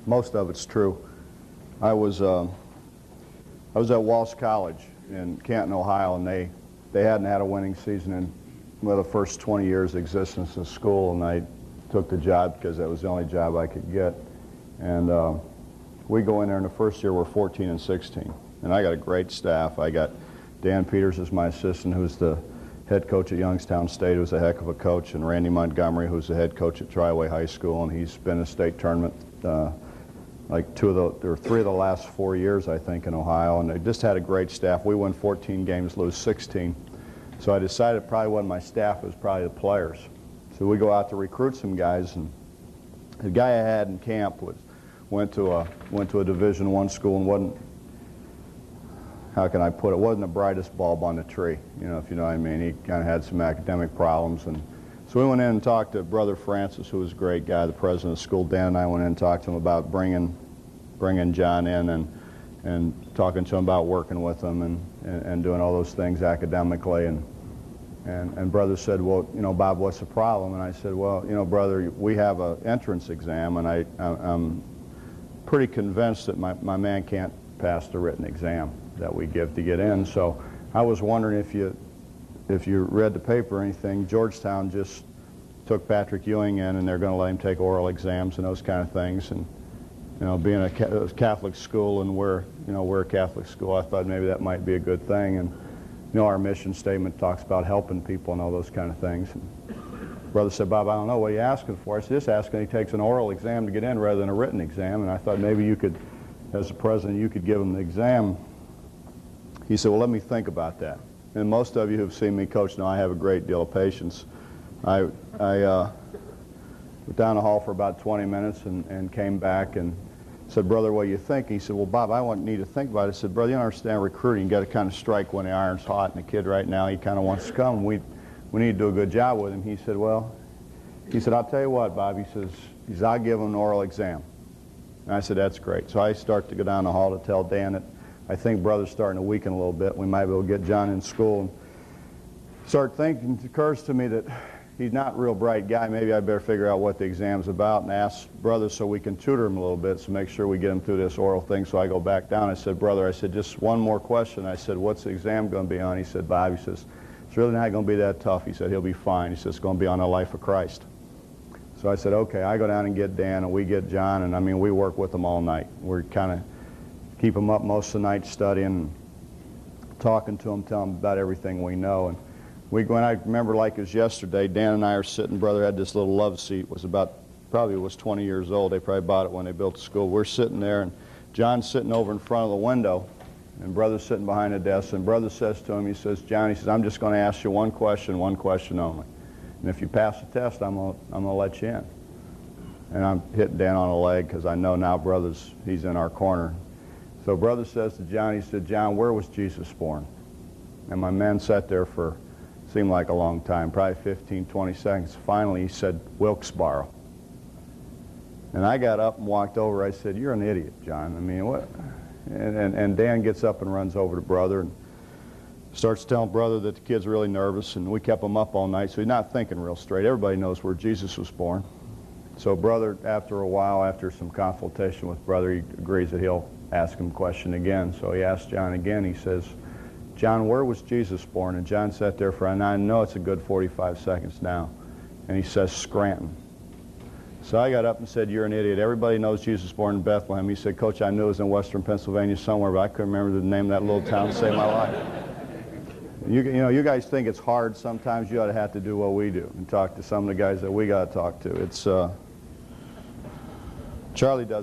Most of it's true. I was at Walsh College in Canton, Ohio, and they hadn't had a winning season in the first 20 years of existence of school, and I took the job because that was the only job I could get. And we go in there in the first year, we're 14 and 16, and I got a great staff. I got Dan Peters as my assistant, who's the head coach at Youngstown State, who's a heck of a coach, and Randy Montgomery, who's the head coach at Triway High School, and he's been in a state tournament like 3 of the last 4 years, I think, in Ohio, and they just had a great staff. We won 14 games, lose 16. So I decided it probably wasn't my staff, it was probably the players. So we go out to recruit some guys, and the guy I had in camp went to a Division I school and wasn't, how can I put it, wasn't the brightest bulb on the tree, you know, if you know what I mean. He kind of had some academic problems, and so we went in and talked to Brother Francis, who was a great guy, the president of the school. Dan and I went in and talked to him about bringing John in and talking to him about working with him and doing all those things academically. And Brother said, well, you know, Bob, what's the problem? And I said, well, you know, Brother, we have an entrance exam, and I'm pretty convinced that my man can't pass the written exam that we give to get in. So I was wondering if you read the paper or anything. Georgetown just took Patrick Ewing in, and they're going to let him take oral exams and those kind of things. And you know, being a Catholic school, and we're a Catholic school, I thought maybe that might be a good thing. And you know, our mission statement talks about helping people and all those kind of things. And Brother said, Bob, I don't know, what are you asking for? I said, just asking he takes an oral exam to get in rather than a written exam. And I thought maybe you could, as the president, you could give him the exam. He said, well, let me think about that. And most of you who've seen me coach know I have a great deal of patience. I went down the hall for about 20 minutes and came back and said, Brother, what do you think? He said, well, Bob, I need to think about it. I said, Brother, you don't understand recruiting. You got to kind of strike when the iron's hot, and the kid right now, he kind of wants to come. We need to do a good job with him. He said, well, I'll tell you what, Bob. He says, I'll give him an oral exam. And I said, that's great. So I start to go down the hall to tell Dan that I think Brother's starting to weaken a little bit. We might be able to get John in school. And start thinking, it occurs to me that he's not a real bright guy. Maybe I better figure out what the exam's about and ask Brother so we can tutor him a little bit, so make sure we get him through this oral thing. So I go back down. I said, Brother, I said, just one more question. I said, what's the exam going to be on? He said, Bob, he says, it's really not going to be that tough. He said, he'll be fine. He says, it's going to be on the life of Christ. So I said, okay. I go down and get Dan, and we get John, and I mean, we work with them all night. We're kind of keep him up most of the night studying, talking to him, telling him about everything we know. And we go, and I remember like it was yesterday, Dan and I are sitting, Brother had this little love seat, probably was 20 years old. They probably bought it when they built the school. We're sitting there, and John's sitting over in front of the window, and Brother's sitting behind the desk, and Brother says to him, he says, John, he says, I'm just going to ask you one question only. And if you pass the test, I'm going to let you in. And I'm hitting Dan on the leg because I know now he's in our corner. So Brother says to John, he said, John, where was Jesus born? And my man sat there for, seemed like a long time, probably 15, 20 seconds. Finally, he said, Wilkes-Barre. And I got up and walked over. I said, you're an idiot, John. I mean, what? And Dan gets up and runs over to Brother and starts telling Brother that the kid's really nervous, and we kept him up all night, so he's not thinking real straight. Everybody knows where Jesus was born. So Brother, after a while, after some consultation with Brother, he agrees that he'll ask him a question again. So he asked John again. He says, John, where was Jesus born? And John sat there for, and I know it's a good 45 seconds now, and he says, Scranton. So I got up and said, you're an idiot. Everybody knows Jesus was born in Bethlehem. He said, Coach, I knew it was in western Pennsylvania somewhere, but I couldn't remember the name of that little town to save my life. You know, you guys think it's hard. Sometimes you ought to have to do what we do and talk to some of the guys that we got to talk to. It's Charlie does